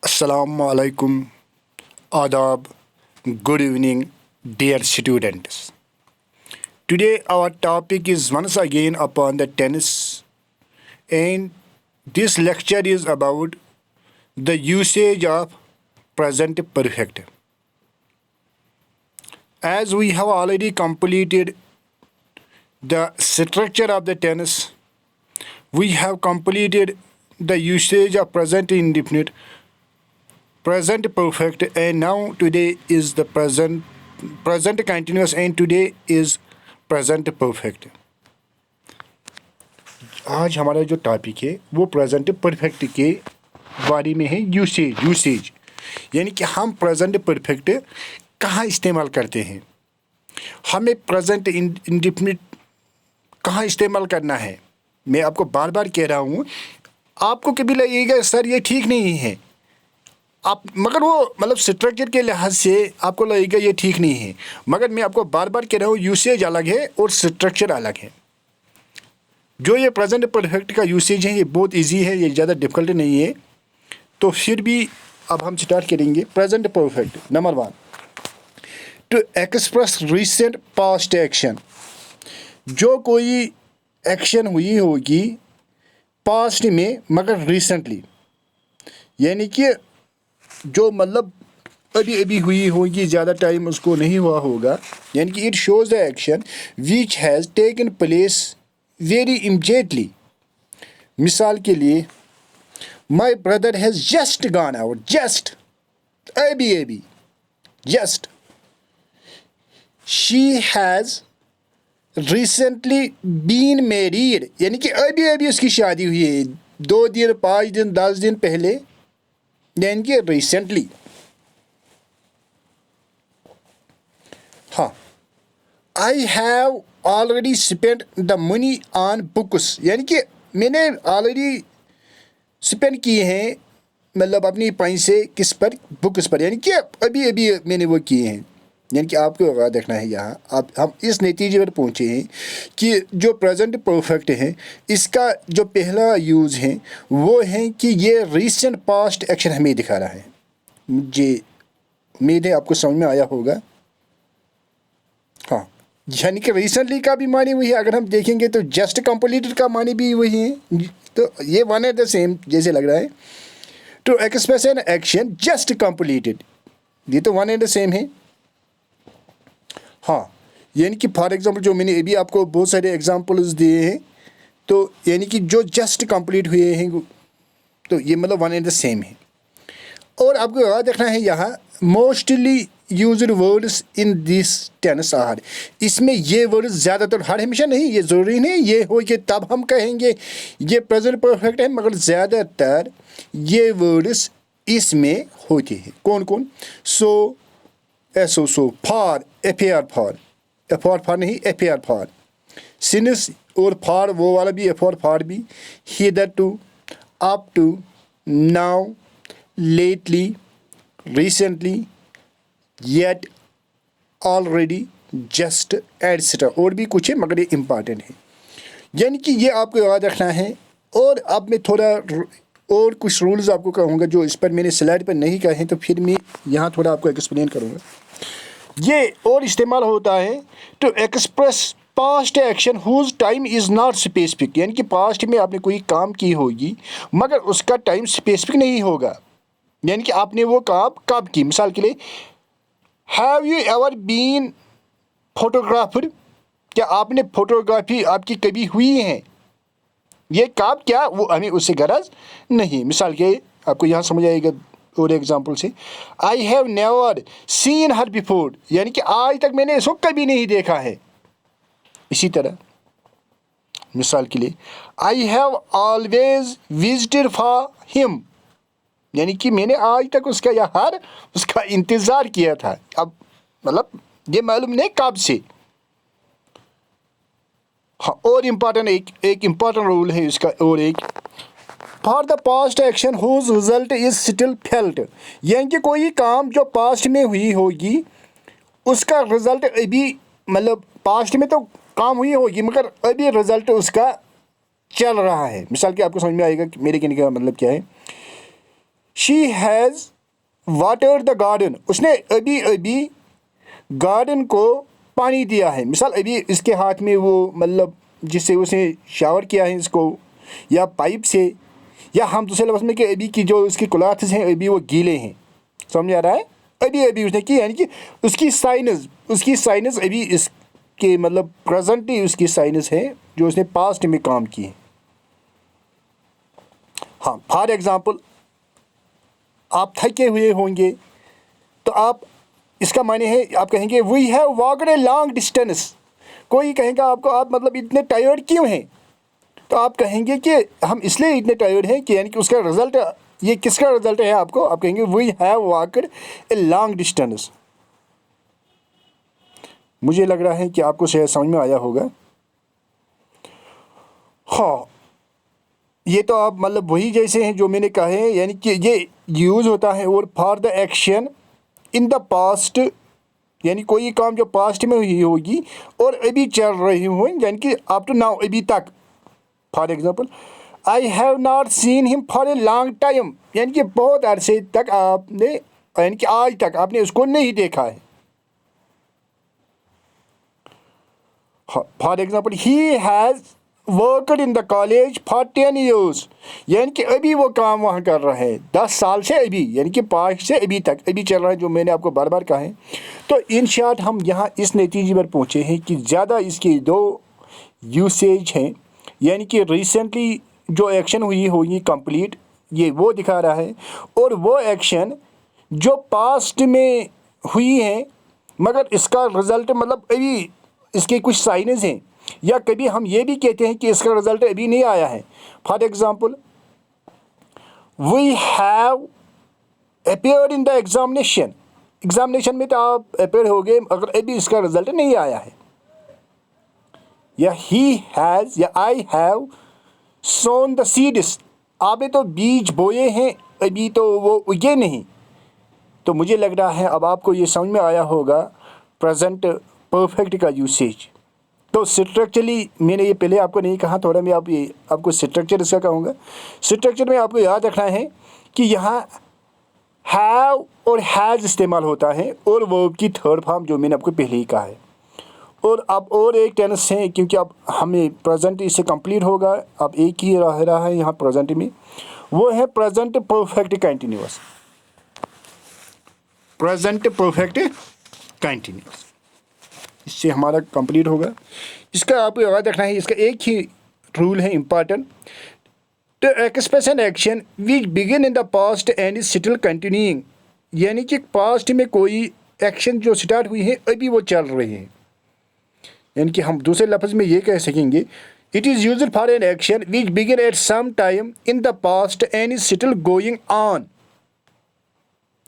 Assalamu alaikum, adab, good evening, dear students. Today our topic is once again upon the tennis, and this lecture is about the usage of present perfect. As we have already completed the structure of the tense, we have completed the usage of present indefinite, present perfect, and now today is the present continuous, and today is present perfect. आज हमारा जो topic है वो present perfect के बारे में है। Usage यानी कि हम प्रेजेंट परफेक्ट कहाँ इस्तेमाल करते हैं, हमें प्रेजेंट इंडिफिनिट कहाँ इस्तेमाल करना है। मैं आपको बार बार कह रहा हूँ, आपको कभी लगेगा सर ये ठीक नहीं है, आप मगर वो मतलब स्ट्रक्चर के लिहाज से आपको लगेगा ये ठीक नहीं है, मगर मैं आपको बार बार कह रहा हूँ यूसेज अलग है और स्ट्रक्चर अलग है। जो ये प्रेजेंट परफेक्ट का यूसेज है ये बहुत इजी है, ये ज़्यादा डिफ़िकल्ट नहीं है। तो फिर भी अब हम स्टार्ट करेंगे present perfect. Number 1, to express recent past action. जो कोई एक्शन हुई होगी पास्ट में मगर रिसेंटली, यानी कि जो मतलब अभी अभी हुई होगी, ज़्यादा टाइम उसको नहीं हुआ होगा, यानी कि it shows the action which has taken place very immediately. मिसाल के लिए, my brother has just gone out, just अभी just. She has recently been married, यानी कि अभी उसकी शादी हुई है, 2 दिन 5 दिन 10 दिन पहले, यानी कि रिसेंटली। हाँ, I have already spend the money on books, यानी कि मैंने ऑलरेडी स्पेंड किए हैं, मतलब अपनी पैसे किस पर, बुक्स पर, यानी कि अभी मैंने वो किए हैं। यानी कि आपको देखना है यहाँ हम इस नतीजे पर पहुँचे हैं कि जो प्रेजेंट परफेक्ट है इसका जो पहला यूज़ है वो है कि ये रीसेंट पास्ट एक्शन हमें दिखा रहा है। मुझे उम्मीद है आपको समझ में आया होगा। हाँ, यानी कि रिसेंटली का भी मानी वही है, अगर हम देखेंगे तो जस्ट कंप्लीटेड का मानी भी वही है, तो ये वन एट द सेम जैसे लग रहा है। To express an action just completed, ये तो वन एट द सेम है। हाँ, यानी कि फॉर एग्जांपल जो मैंने अभी आपको बहुत सारे एग्जांपल्स दिए हैं, तो यानी कि जो जस्ट कंप्लीट हुए हैं तो ये मतलब वन एंड द सेम है। और आपको याद रखना है यहाँ mostly used words in this tense are, इसमें ये वर्ड्स ज़्यादातर, हर हमेशा नहीं, ये ज़रूरी नहीं ये हो कि तब हम कहेंगे ये प्रेजेंट परफेक्ट है, मगर ज़्यादातर ये वर्ड्स इसमें होते हैं। कौन कौन? So, also so, for, ever for नहीं, एफेयर फॉर, सिंस और फॉर वो वाला भी, फॉर भी, hitherto, up to, now, lately, recently, yet, already, just, et cetera, और भी कुछ है मगर ये इम्पॉर्टेंट है। यानी कि ये आपको याद रखना है। और अब मैं थोड़ा और कुछ रूल्स आपको कहूँगा जो इस पर मैंने स्लाइड पर नहीं कहे, तो फिर मैं यहाँ थोड़ा आपको एक्सप्लेन करूँगा। ये और इस्तेमाल होता है to express past action whose time is not specific, यानी कि पास्ट में आपने कोई काम की होगी मगर उसका टाइम स्पेसिफिक नहीं होगा, यानी कि आपने वो काम कब की। मिसाल के लिए, have you ever been photographer, क्या आपने फोटोग्राफी आपकी कभी हुई है, ये कब, क्या, वो हमें उससे गरज नहीं। मिसाल के आपको यहाँ समझ आएगा और एग्जाम्पल से, I have never seen her before, यानी कि आज तक मैंने इसको कभी नहीं देखा है। इसी तरह मिसाल के लिए, I have always visited for him, यानी कि मैंने आज तक उसका या हर उसका इंतज़ार किया था। अब मतलब ये मालूम नहीं कब से। हाँ, और इम्पॉर्टेंट एक इम्पॉर्टेंट रूल है इसका, और एक, for the past action whose result is still felt, यानी कि कोई काम जो पास्ट में हुई होगी उसका रिजल्ट अभी, मतलब पास्ट में तो काम हुई होगी मगर अभी रिजल्ट उसका चल रहा है। मिसाल के आपको समझ में आएगा कि मेरे कहने का मतलब क्या है। She has watered the garden, उसने अभी अभी गार्डन को पानी दिया है। मिसाल अभी इसके हाथ में वो मतलब जिससे उसने शावर किया है इसको, या पाइप से, या हम दूसरे लफ्ज़ में कि अभी की जो उसकी क्लॉथ्स हैं अभी वो गीले हैं। समझ आ रहा है? अभी अभी उसने की, यानी कि उसकी साइनस अभी इसके मतलब प्रेजेंट ही उसकी साइनस है जो उसने पास्ट में काम की है। हाँ, फॉर एग्ज़ाम्पल आप थके हुए होंगे तो आप इसका माने है आप कहेंगे we have walked a long distance. कोई कहेगा आपको आप मतलब इतने टायर्ड क्यों हैं, तो आप कहेंगे कि हम इसलिए इतने टायर्ड हैं कि यानी कि उसका रिज़ल्ट, ये किसका रिज़ल्ट है आपको, आप कहेंगे we have walked a long distance. मुझे लग रहा है कि आपको शायद समझ में आया होगा। हाँ, ये तो आप मतलब वही जैसे हैं जो मैंने कहा है, यानी कि ये यूज़ होता है और for the action in the past, यानी कोई काम जो पास्ट में हुई होगी और अभी चल रही हो, यानी कि अप टू नाउ, अभी तक। For example I have not seen him for a long time, यानी कि बहुत अरसे तक आपने, यानी कि आज तक आपने उसको नहीं देखा है। For example he has worked in the college for 10 years, यानी कि अभी वो काम वहाँ कर रहा है 10 साल से अभी, यानी कि 5 से अभी तक अभी चल रहा है, जो मैंने आपको बार बार कहा है। तो इन शॉर्ट हम यहाँ इस नतीजे पर पहुँचे हैं कि ज़्यादा इसके दो यूसेज हैं, यानी कि रिसेंटली जो एक्शन हुई होगी कंप्लीट, ये वो दिखा रहा है, और वो एक्शन जो पास्ट में हुई है मगर इसका रिज़ल्ट मतलब अभी इसके कुछ साइनस हैं, या कभी हम ये भी कहते हैं कि इसका रिज़ल्ट अभी नहीं आया है। For example we have appeared in the examination में तो आप अपेयर हो गए अगर अभी इसका रिज़ल्ट नहीं आया है। या ही हैज़ या I have sown the seeds, आपने तो बीज बोए हैं अभी तो वो उगे नहीं। तो मुझे लग रहा है अब आपको ये समझ में आया होगा प्रेजेंट परफेक्ट का यूसेज। तो स्ट्रक्चरली मैंने ये पहले आपको नहीं कहा, थोड़ा मैं आपको स्ट्रक्चर इसका कहूँगा। स्ट्रक्चर में आपको याद रखना है कि यहाँ हैव और हैज़ इस्तेमाल होता है और वर्ब की थर्ड फॉर्म जो मैंने आपको पहले ही कहा है। और अब और एक टेंस है, क्योंकि अब हमें प्रेजेंट इससे कंप्लीट होगा, अब एक ही रह रहा है यहाँ प्रेजेंट में, वो है present perfect continuous. Present perfect continuous, इससे हमारा कंप्लीट होगा। इसका आपको याद रखना है, इसका एक ही रूल है important, to express an action which begin in the past and is still continuing, यानी कि पास्ट में कोई एक्शन जो स्टार्ट हुई है अभी वो चल रही है। यानी कि हम दूसरे लफ्ज़ में ये कह सकेंगे it is used for an action which begin at some time in the past and is still going on.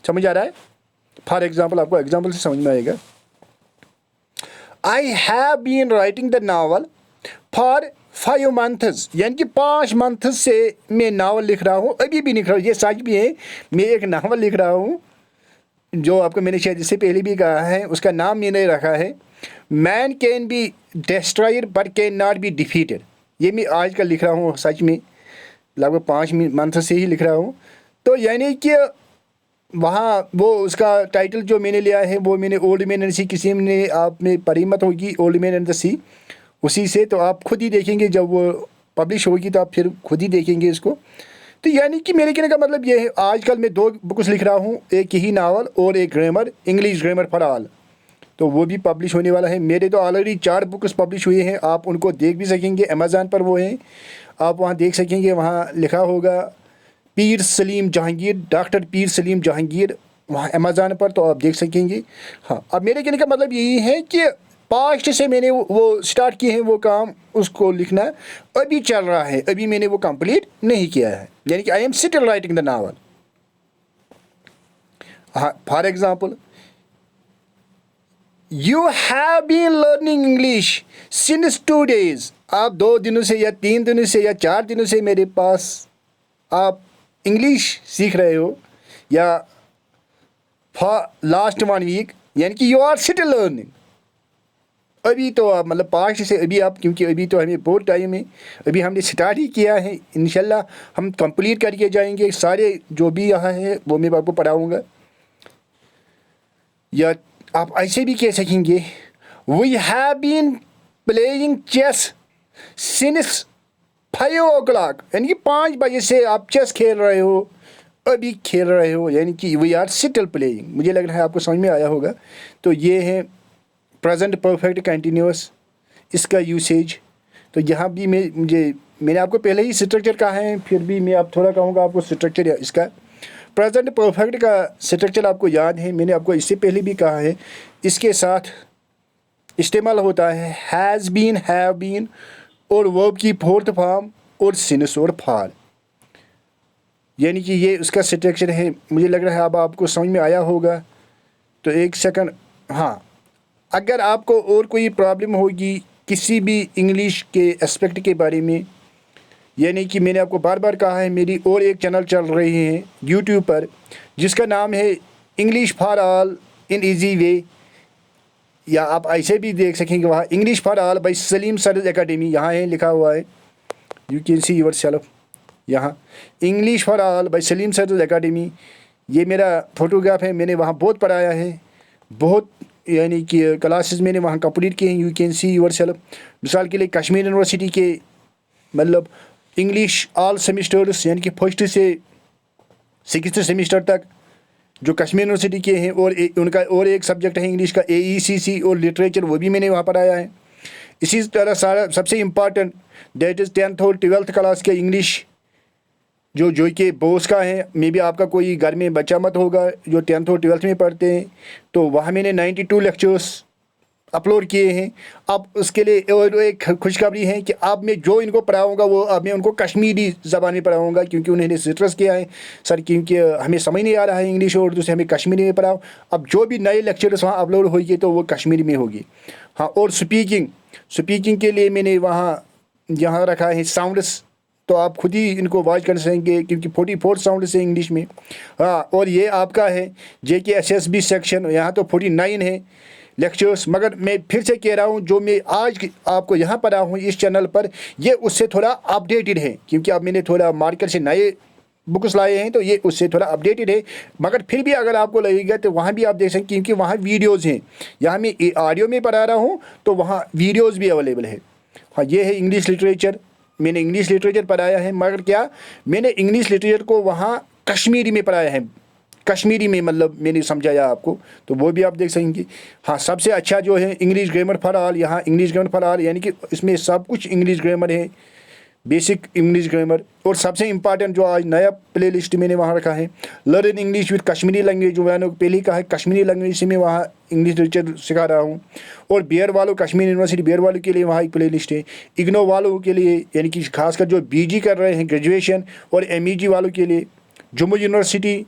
समझ आ रहा है? फॉर एग्जाम्पल, आपको एग्जाम्पल से समझ में आएगा। I have been writing the novel for 5 months, यानी कि 5 months से मैं नावल लिख रहा हूँ, अभी भी लिख रहा हूँ। ये सच भी है, मैं एक नावल लिख रहा हूँ जो आपको मैंने शायद इससे पहले भी कहा है, उसका नाम मैंने रखा है man can be destroyed but can not be defeated. ये मैं आजकल लिख रहा हूँ, सच में लगभग 5 मंथ से ही लिख रहा हूँ। तो यानी कि वहाँ वो उसका टाइटल जो मैंने लिया है वो मैंने ओल्ड मैन एंड सी, किसी ने आप में पढ़ी मत होगी ओल्ड मैन एंड द सी, उसी से। तो आप खुद ही देखेंगे जब वो पब्लिश होगी तो आप फिर खुद ही देखेंगे इसको। तो यानी कि मेरे कहने का मतलब ये है, आजकल मैं 2 बुक्स लिख रहा हूँ, एक यही नावल और एक grammar, English grammar for all, तो वो भी पब्लिश होने वाला है। मेरे तो ऑलरेडी 4 बुक्स पब्लिश हुए हैं, आप उनको देख भी सकेंगे, अमेज़ॉन पर वो हैं, आप वहाँ देख सकेंगे। वहाँ लिखा होगा पीर सलीम जहांगीर, डॉक्टर पीर सलीम जहांगीर, वहाँ अमेज़ॉन पर, तो आप देख सकेंगे। हाँ, अब मेरे कहने का मतलब यही है कि पास्ट से मैंने वो स्टार्ट किए हैं वो काम, उसको लिखना अभी चल रहा है, अभी मैंने वो कंप्लीट नहीं किया है, यानी कि I am still writing the novel. हाँ, for example you have been learning English since 2 days, आप 2 दिनों से या 3 दिनों से या 4 दिनों से मेरे पास आप इंग्लिश सीख रहे हो, या फॉर लास्ट 1 week, यानी कि यू आर स्टिल लर्निंग। अभी तो आप मतलब पास्ट से अभी आप, क्योंकि अभी तो हमें बहुत टाइम है, अभी हमने स्टार्ट ही किया है। इंशाल्लाह हम कंप्लीट करके जाएंगे सारे जो भी यहाँ है वो मैं आपको पढ़ाऊँगा। या आप ऐसे भी कह सकेंगे, we have been playing chess since 5 o'clock, यानी कि 5 बजे से आप चेस खेल रहे हो, अभी खेल रहे हो, यानी कि वी आर स्टिल प्लेइंग। मुझे लग रहा है आपको समझ में आया होगा। तो ये है प्रेजेंट परफेक्ट कंटिन्यूस, इसका यूसेज। तो यहाँ भी मैंने आपको पहले ही स्ट्रक्चर कहा है, फिर भी मैं आप थोड़ा कहूँगा आपको स्ट्रक्चर इसका। प्रेजेंट परफेक्ट का स्ट्रक्चर आपको याद है, मैंने आपको इससे पहले भी कहा है। इसके साथ इस्तेमाल होता है हैज़ बीन, हैव बीन और वर्ब की फोर्थ फॉर्म और सिंस और फॉर, यानी कि ये उसका स्ट्रक्चर है। मुझे लग रहा है अब आपको समझ में आया होगा। तो एक सेकंड, हाँ, अगर आपको और कोई प्रॉब्लम होगी किसी भी इंग्लिश के एस्पेक्ट के बारे में, यानी कि मैंने आपको बार बार कहा है मेरी और एक चैनल चल रही है यूट्यूब पर जिसका नाम है English for all in easy way, या आप ऐसे भी देख सकेंगे वहाँ English for all by Salim Saraj academy, यहाँ है लिखा हुआ है, you can see yourself यहाँ English for all by Salim Saraj academy. ये मेरा फोटोग्राफ है, मैंने वहाँ बहुत पढ़ाया है, बहुत यानी कि क्लासेस मैंने वहाँ कंप्लीट किए हैं, you can see your self. मिसाल के लिए कश्मीर यूनिवर्सिटी के मतलब इंग्लिश ऑल सेमिस्टर्स, यानी कि फर्स्ट से 6th सेमिस्टर तक जो कश्मीर यूनिवर्सिटी के हैं, और उनका और एक सब्जेक्ट है इंग्लिश का AECC और लिटरेचर, वो भी मैंने वहाँ पढ़ाया है। इसी तरह सारा सबसे इम्पॉर्टेंट दैट इज़ 10th और 12th क्लास के इंग्लिश जो कि बोस का है, मे भी आपका कोई घर में बच्चा मत होगा जो 10th और 12th में पढ़ते हैं, तो वहाँ मैंने 92 लेक्चर्स अपलोड किए हैं। अब उसके लिए और एक खुशखबरी है कि अब मैं जो इनको पढ़ाऊँगा वो अब मैं उनको कश्मीरी ज़बान में पढ़ाऊँगा, क्योंकि उन्होंने सिट्रस किया है सर, क्योंकि हमें समझ नहीं आ रहा है इंग्लिश और उर्दू से, हमें कश्मीरी में पढ़ाओ। अब जो भी नए लेक्चर्स वहाँ अपलोड होगी तो वो कश्मीरी में होगी। हाँ, और स्पीकिंग के लिए मैंने वहाँ यहाँ रखा है साउंड्स, तो आप खुद ही इनको वॉच कर सकेंगे क्योंकि 44 साउंड्स है इंग्लिश में। हाँ, और ये आपका है JKSSB सेक्शन, यहाँ तो 49 है लेक्चर्स। मगर मैं फिर से कह रहा हूँ जो मैं आज आपको यहाँ पढ़ा हूँ इस चैनल पर, ये उससे थोड़ा अपडेटेड है, क्योंकि अब मैंने थोड़ा मार्केट से नए बुक्स लाए हैं, तो ये उससे थोड़ा अपडेटेड है। मगर फिर भी अगर आपको लगेगा तो वहाँ भी आप देख सकते हैं, क्योंकि वहाँ वीडियोज़ हैं। यहाँ मैं ऑडियो में पढ़ा रहा हूँ तो वहाँ वीडियोज़ भी अवेलेबल है। हाँ, ये है इंग्लिश लिटरेचर, मैंने इंग्लिश लिटरेचर पढ़ाया है, मगर क्या मैंने इंग्लिश लिटरेचर को वहाँ कश्मीरी में पढ़ाया है, कश्मीरी में मतलब मैंने समझाया आपको, तो वो भी आप देख सकेंगे। हाँ, सबसे अच्छा जो है इंग्लिश ग्रामर फॉर ऑल, यहाँ इंग्लिश ग्रामर फॉर ऑल, यानी कि इसमें सब कुछ इंग्लिश ग्रामर है, बेसिक इंग्लिश ग्रामर। और सबसे इंपॉर्टेंट जो आज नया प्ले लिस्ट मैंने वहाँ रखा है learn English with Kashmiri language, जो मैंने पहले ही कहा है कश्मीरी लैंग्वेज से मैं वहाँ इंग्लिश लिटरेचर सिखा रहा हूँ। और बियर वालों, कश्मीर यूनिवर्सिटी बियर वालों के लिए वहाँ एक प्ले लिस्ट है। इग्नो वालों के लिए, यानी कि खासकर जो BG कर रहे हैं ग्रेजुएशन, और MEG वालों के लिए, जम्मू यूनिवर्सिटी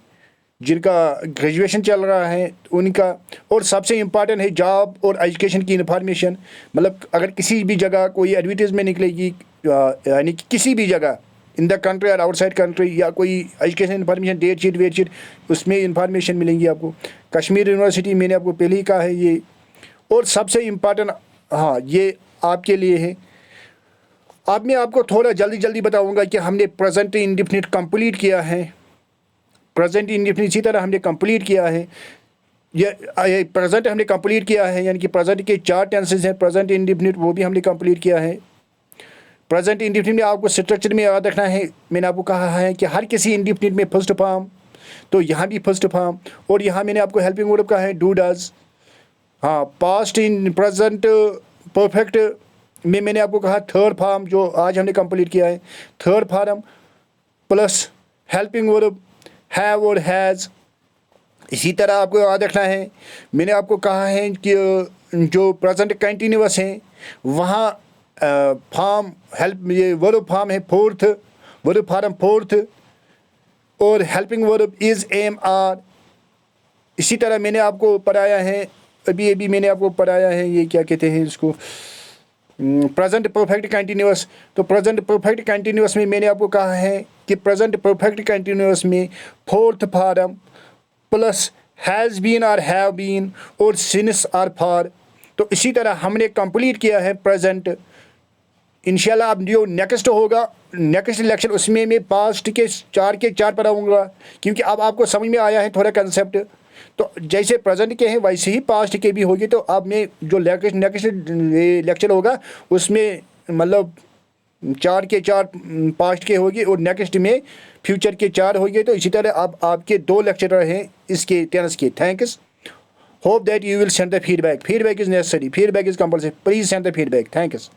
जिनका ग्रेजुएशन चल रहा है उनका। और सबसे इम्पॉर्टेंट है जॉब और एजुकेशन की इन्फॉर्मेशन, मतलब अगर किसी भी जगह कोई एडवर्टीजमेंट निकलेगी, यानी कि किसी भी जगह इन द कंट्री और आउटसाइड कंट्री, या कोई एजुकेशन इन्फॉर्मेशन डेट शीट उसमें इन्फॉर्मेशन मिलेंगी आपको। कश्मीर यूनिवर्सिटी मैंने आपको पहले ही कहा है ये। और सबसे इम्पॉर्टेंट, हाँ, ये आपके लिए है। अब मैं आपको थोड़ा जल्दी बताऊँगा कि हमने प्रेजेंट इंडेफिनिट कंप्लीट किया है, प्रेजेंट इंडेफिनिट इसी तरह हमने कंप्लीट किया है। ये प्रेजेंट हमने कंप्लीट किया है, यानी कि प्रेजेंट के 4 टेंसेस हैं प्रेजेंट इंडेफिनिट, वो भी हमने कंप्लीट किया है। प्रेजेंट इंडेफिनिट में आपको स्ट्रक्चर में याद रखना है, मैंने आपको कहा है कि हर किसी इंडेफिनिट में फर्स्ट फॉर्म, तो यहाँ भी फर्स्ट फॉर्म, और यहाँ मैंने आपको हेल्पिंग वर्ब कहा है डू डज। हाँ, पास्ट इन प्रेजेंट परफेक्ट में मैंने आपको कहा थर्ड फॉर्म, जो आज हमने कंप्लीट किया है, third form plus helping verb have और हैज़। इसी तरह आपको याद रखना है, मैंने आपको कहा है कि जो प्रेजेंट कंटिन्यूअस हैं वहाँ फॉर्म हेल्प, ये वर्ब फॉर्म है फोर्थ, वर्ब फॉर्म फोर्थ, और helping verb is am are. इसी तरह मैंने आपको पढ़ाया है, अभी मैंने आपको पढ़ाया है, ये क्या कहते हैं इसको, प्रेजेंट परफेक्ट कंटिन्यूअस। तो प्रेजेंट परफेक्ट कंटिन्यूअस में मैंने आपको कहा है कि प्रेजेंट परफेक्ट कंटिन्यूअस में fourth form plus has been और हैव बीन और सिंस और फॉर, तो इसी तरह हमने कंप्लीट किया है प्रेजेंट। इंशाल्लाह अब जो नेक्स्ट होगा, नेक्स्ट लेक्चर, उसमें मैं पास्ट के चार पढ़ाऊँगा, क्योंकि अब आपको समझ में आया है थोड़ा कंसेप्ट। तो जैसे प्रेजेंट के हैं वैसे ही पास्ट के भी होगी। तो अब मैं जो नेक्स्ट लेक्चर होगा उसमें मतलब 4 पास्ट के होगी और नेक्स्ट में फ्यूचर के 4 होंगे। तो इसी तरह अब आपके 2 लेक्चर हैं इसके टेंस के। Thanks. Hope that you will send the feedback. Feedback is necessary, feedback is compulsory. Please send the feedback. Thanks.